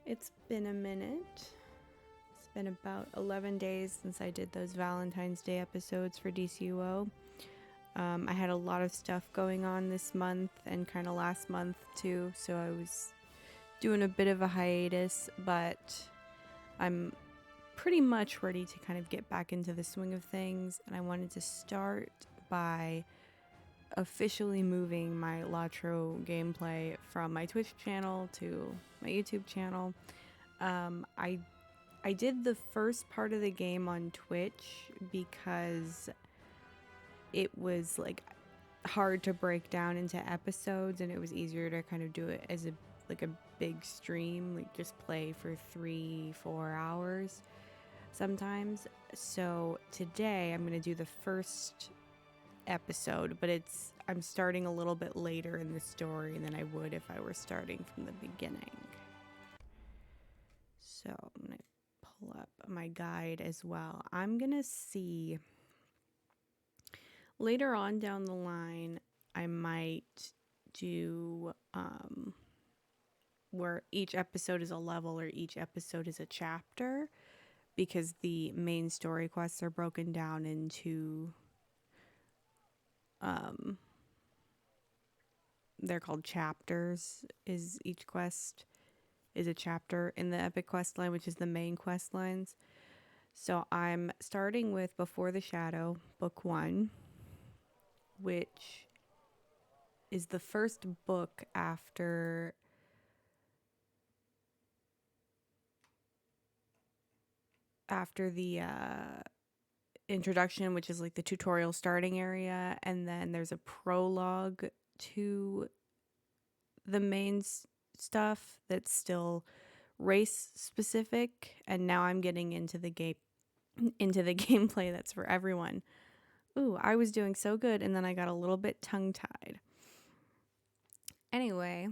It's been a minute. It's been about 11 days since I did those Valentine's Day episodes for DCUO. I had a lot of stuff going on this month and kind of last month too, so I was doing a bit of a hiatus, but I'm pretty much ready to kind of get back into the swing of things, and I wanted to start by officially moving my LOTRO gameplay from my Twitch channel to my YouTube channel. I did the first part of the game on Twitch because it was like hard to break down into episodes, and it was easier to kind of do it as a big stream, like just play for 3-4 hours sometimes. So today I'm gonna do the first episode, but I'm starting a little bit later in the story than I would if I were starting from the beginning. So I'm gonna pull up my guide as well. I'm gonna see later on down the line, I might do where each episode is a level or each episode is a chapter, because the main story quests are broken down into they're called chapters. Is each quest is a chapter in the epic quest line, which is the main quest lines. So I'm starting with Before the Shadow, book 1, which is the first book after the introduction, which is like the tutorial starting area, and then there's a prologue to the main stuff that's still race specific, and now I'm getting into the gameplay that's for everyone. Ooh, I was doing so good, and then I got a little bit tongue-tied. Anyway,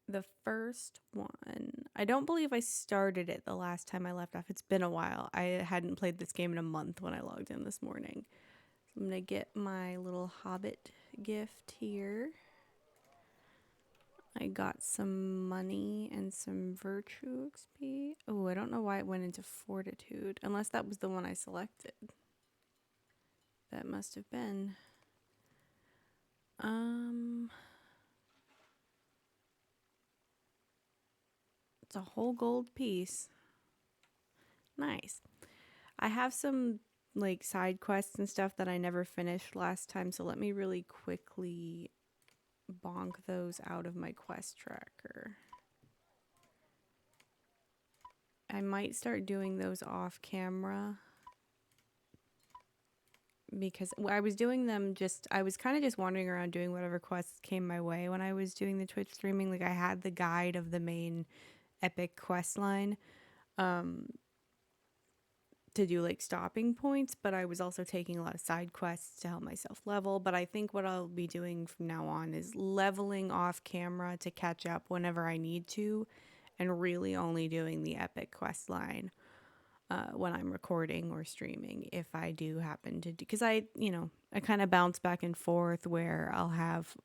the first one, I don't believe I started it the last time I left off. It's been a while. I hadn't played this game in a month when I logged in this morning. So I'm gonna get my little Hobbit gift here. I got some money and some virtue XP. Oh, I don't know why it went into fortitude, unless that was the one I selected. That must have been. It's a whole gold piece. Nice. I have some like side quests and stuff that I never finished last time, so let me really quickly bonk those out of my quest tracker. I might start doing those off camera, because I was doing them I was kind of just wandering around doing whatever quests came my way when I was doing the Twitch streaming. Like I had the guide of the main epic quest line to do like stopping points, but I was also taking a lot of side quests to help myself level. But I think what I'll be doing from now on is leveling off camera to catch up whenever I need to, and really only doing the epic quest line when I'm recording or streaming, if I do happen to do, because I kind of bounce back and forth where I'll have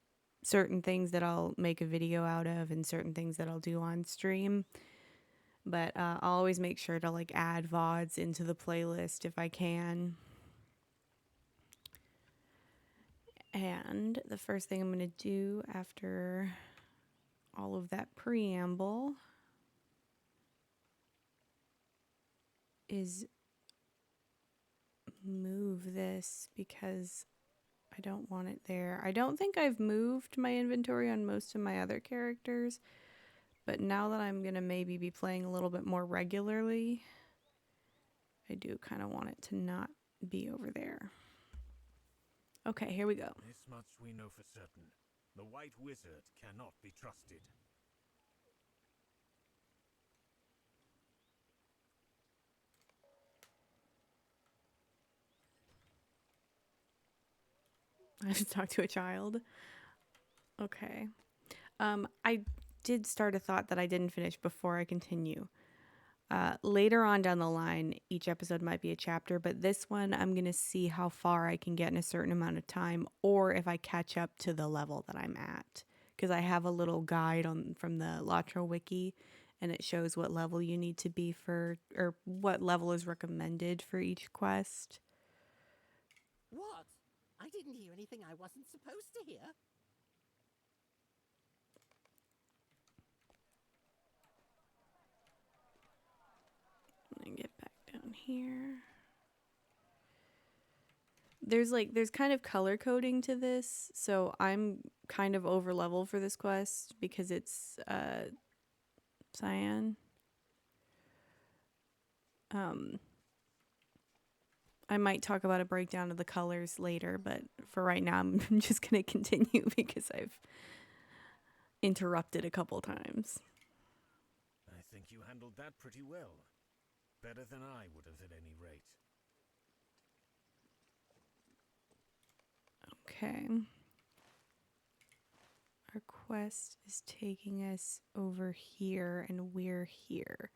certain things that I'll make a video out of and certain things that I'll do on stream. But I'll always make sure to like add VODs into the playlist if I can. And the first thing I'm going to do after all of that preamble is move this, because I don't want it there. I don't think I've moved my inventory on most of my other characters, but now that I'm going to maybe be playing a little bit more regularly, I do kind of want it to not be over there. Okay, here we go. This much we know for certain. The White Wizard cannot be trusted. I have to talk to a child. Okay. I did start a thought that I didn't finish before I continue. Later on down the line, each episode might be a chapter, but this one I'm going to see how far I can get in a certain amount of time, or if I catch up to the level that I'm at. Because I have a little guide from the LOTRO wiki, and it shows what level you need to be for, or what level is recommended for each quest. What? I didn't hear anything I wasn't supposed to hear. Let me get back down here. There's kind of color coding to this, so I'm kind of over level for this quest because it's cyan. I might talk about a breakdown of the colors later, but for right now I'm just gonna continue because I've interrupted a couple times. I think you handled that pretty well. Better than I would have at any rate. Okay. Our quest is taking us over here, and we're here.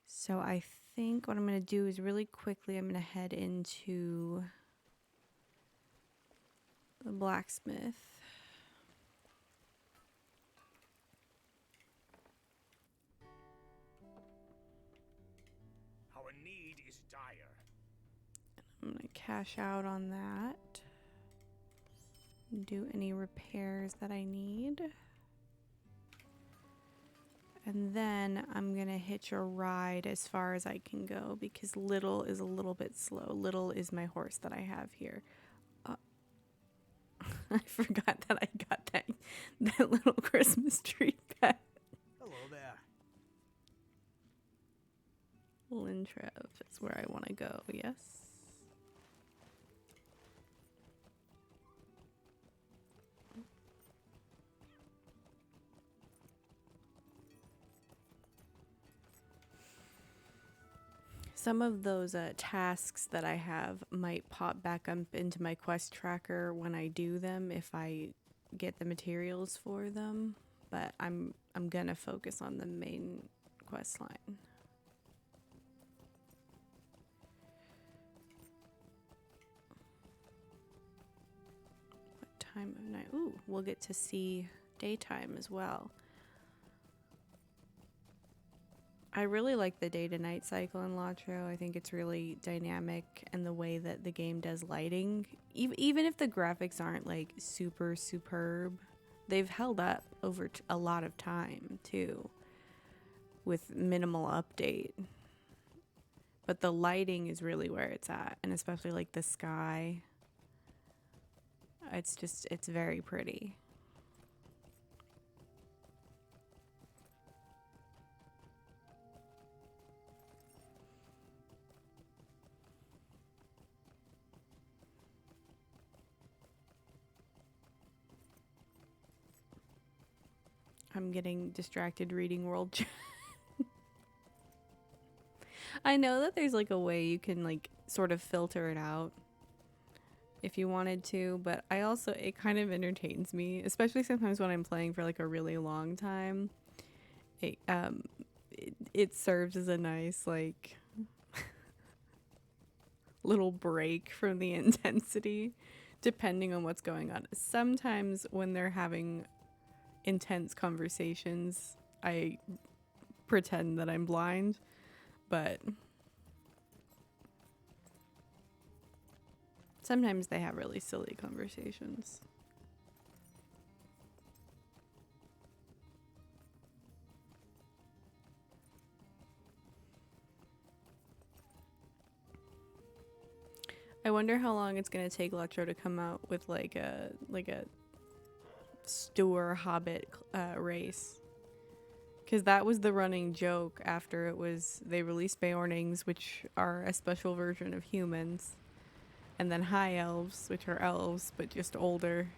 So I think what I'm going to do is really quickly, I'm going to head into the blacksmith. Our need is dire. I'm going to cash out on that. Do any repairs that I need. And then I'm going to hitch a ride as far as I can go because Little is a little bit slow. Little is my horse that I have here. I forgot that I got that little Christmas tree pet. Hello there. Lintrev is where I want to go, yes. Some of those tasks that I have might pop back up into my quest tracker when I do them if I get the materials for them, but I'm gonna focus on the main quest line. What time of night? Ooh, we'll get to see daytime as well. I really like the day to night cycle in LOTRO. I think it's really dynamic, and the way that the game does lighting, even if the graphics aren't like super superb, they've held up over a lot of time too, with minimal update. But the lighting is really where it's at, and especially like the sky. It's very pretty. I'm getting distracted reading world chat. I know that there's like a way you can like sort of filter it out if you wanted to, but I also, it kind of entertains me, especially sometimes when I'm playing for like a really long time. It serves as a nice like little break from the intensity depending on what's going on. Sometimes when they're having intense conversations, I pretend that I'm blind, but sometimes they have really silly conversations. I wonder how long it's gonna take LOTRO to come out with like a Stour Hobbit race, because that was the running joke after it was they released Beornings, which are a special version of humans, and then High Elves, which are elves but just older,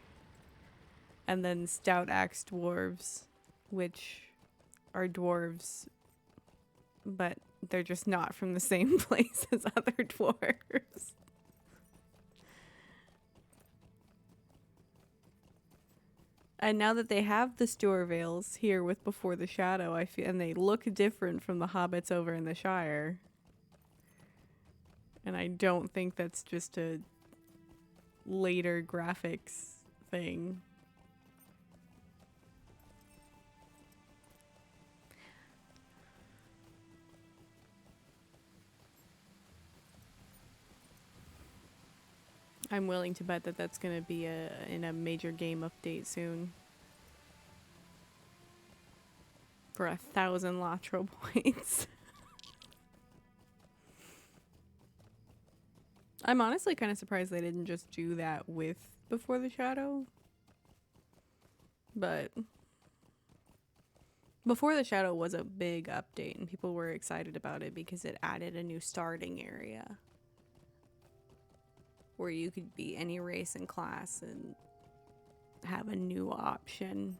and then Stout Axe Dwarves, which are dwarves but they're just not from the same place as other dwarves. And now that they have the Stour Vales here with Before the Shadow, I feel, and they look different from the hobbits over in the Shire. And I don't think that's just a later graphics thing. I'm willing to bet that that's going to be in a major game update soon. For 1,000 LOTRO points. I'm honestly kind of surprised they didn't just do that with Before the Shadow. But Before the Shadow was a big update and people were excited about it because it added a new starting area where you could be any race and class and have a new option.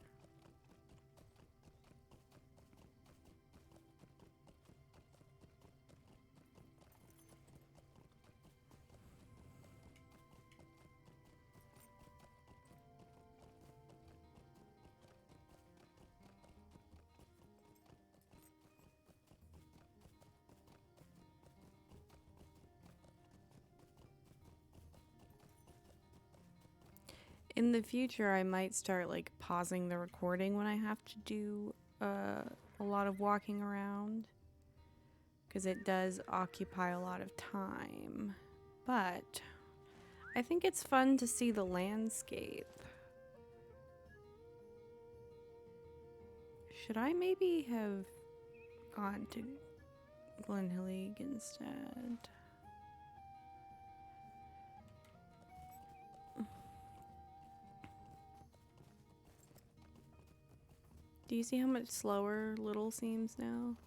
In the future, I might start like pausing the recording when I have to do a lot of walking around, because it does occupy a lot of time. But I think it's fun to see the landscape. Should I maybe have gone to Glenhillig instead? Do you see how much slower Little seems now?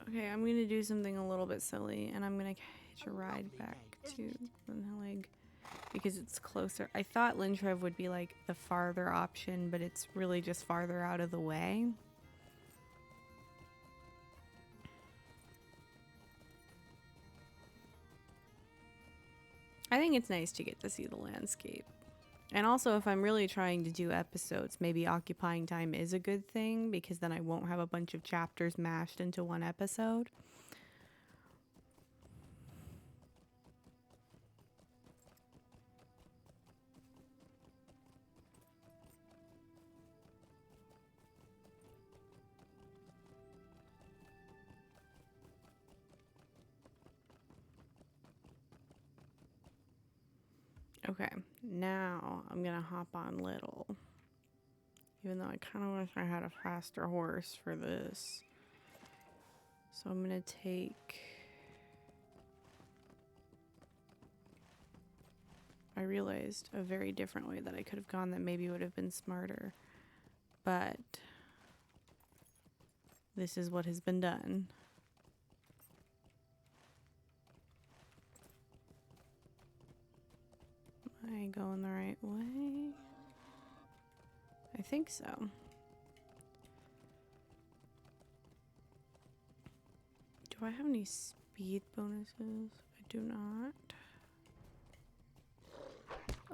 Okay, I'm gonna do something a little bit silly, and I'm gonna catch a ride back to Glenhillig because it's closer. I thought Lintrev would be like the farther option, but it's really just farther out of the way. I think it's nice to get to see the landscape. And also, if I'm really trying to do episodes, maybe occupying time is a good thing because then I won't have a bunch of chapters mashed into one episode. Okay, now I'm gonna hop on Little. Even though I kind of wish I had a faster horse for this. So I'm gonna take... I realized a very different way that I could have gone that maybe would have been smarter. But this is what has been done. Am I going the right way? I think so. Do I have any speed bonuses? I do not.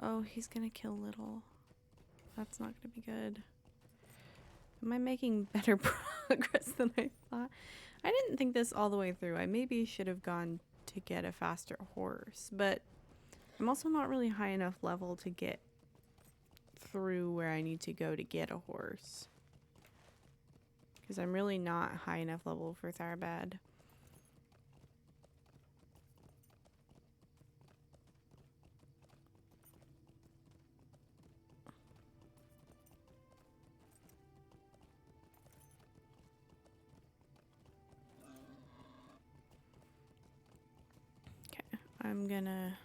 Oh, he's gonna kill Little. That's not gonna be good. Am I making better progress than I thought? I didn't think this all the way through. I maybe should have gone to get a faster horse, but I'm also not really high enough level to get through where I need to go to get a horse. Because I'm really not high enough level for Tharbad. Okay, I'm gonna...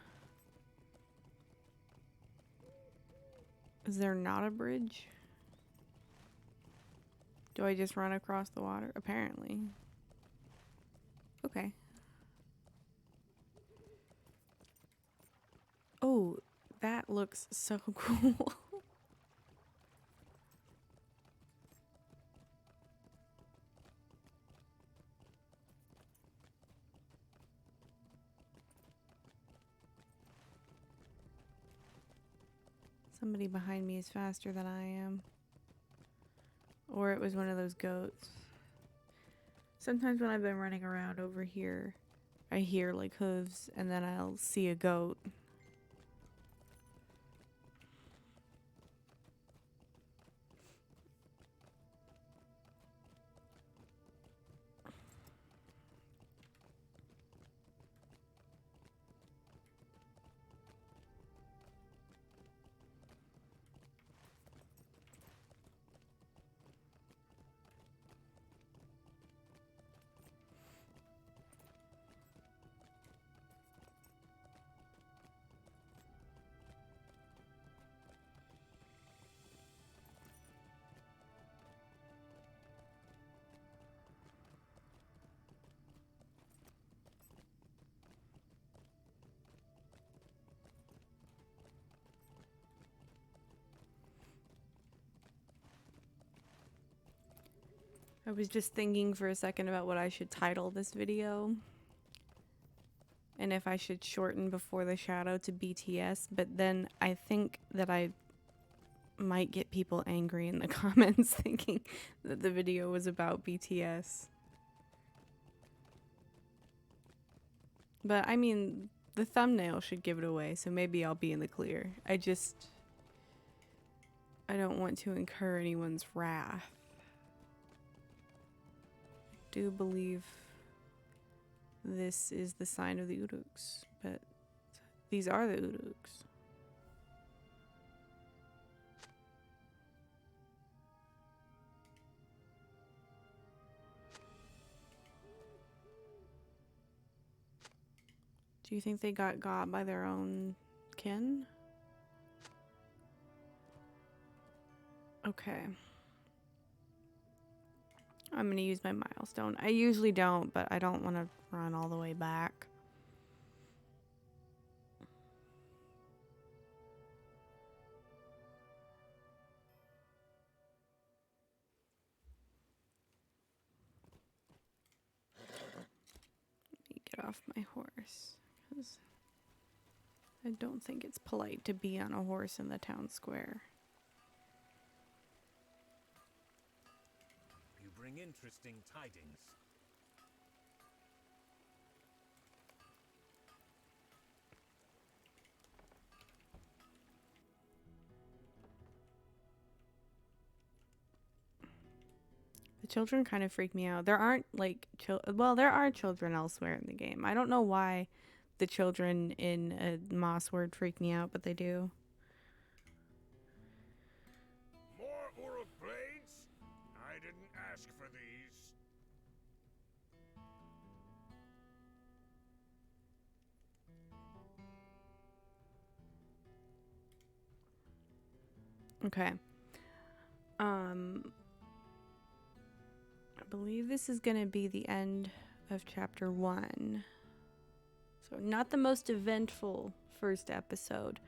Is there not a bridge? Do I just run across the water? Apparently. Okay. Oh, that looks so cool. Somebody behind me is faster than I am. Or it was one of those goats. Sometimes when I've been running around over here, I hear like hooves and then I'll see a goat. I was just thinking for a second about what I should title this video. And if I should shorten Before the Shadow to BTS, but then I think that I might get people angry in the comments thinking that the video was about BTS. But I mean, the thumbnail should give it away, so maybe I'll be in the clear. I don't want to incur anyone's wrath. I do believe this is the sign of the Uruks, but these are the Uruks. Do you think they got by their own kin? Okay. I'm gonna use my milestone. I usually don't, but I don't want to run all the way back. Let me get off my horse, because I don't think it's polite to be on a horse in the town square. You bring interesting tidings. The children kind of freak me out. There aren't like well, there are children elsewhere in the game. I don't know why the children in Moss Word freak me out, but they do. More Uruk blades? I didn't ask for these. Okay. I believe this is going to be the end of chapter 1. So not the most eventful first episode.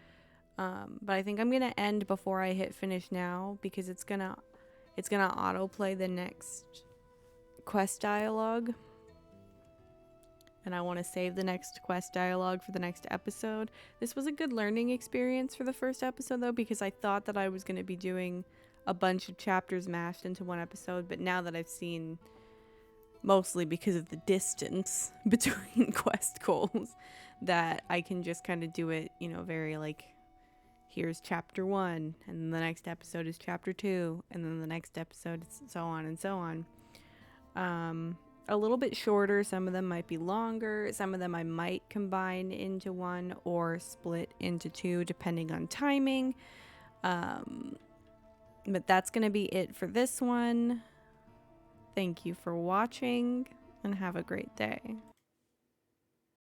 But I think I'm going to end before I hit finish now, because it's going to autoplay the next quest dialogue. And I want to save the next quest dialogue for the next episode. This was a good learning experience for the first episode, though, because I thought that I was going to be doing a bunch of chapters mashed into one episode. But now that I've seen, mostly because of the distance between quest goals, that I can just kind of do it, you know, very like, here's chapter 1, and then the next episode is chapter 2, and then the next episode is so on and so on. A little bit shorter. Some of them might be longer. Some of them I might combine into one or split into 2, depending on timing. But that's going to be it for this one. Thank you for watching, and have a great day.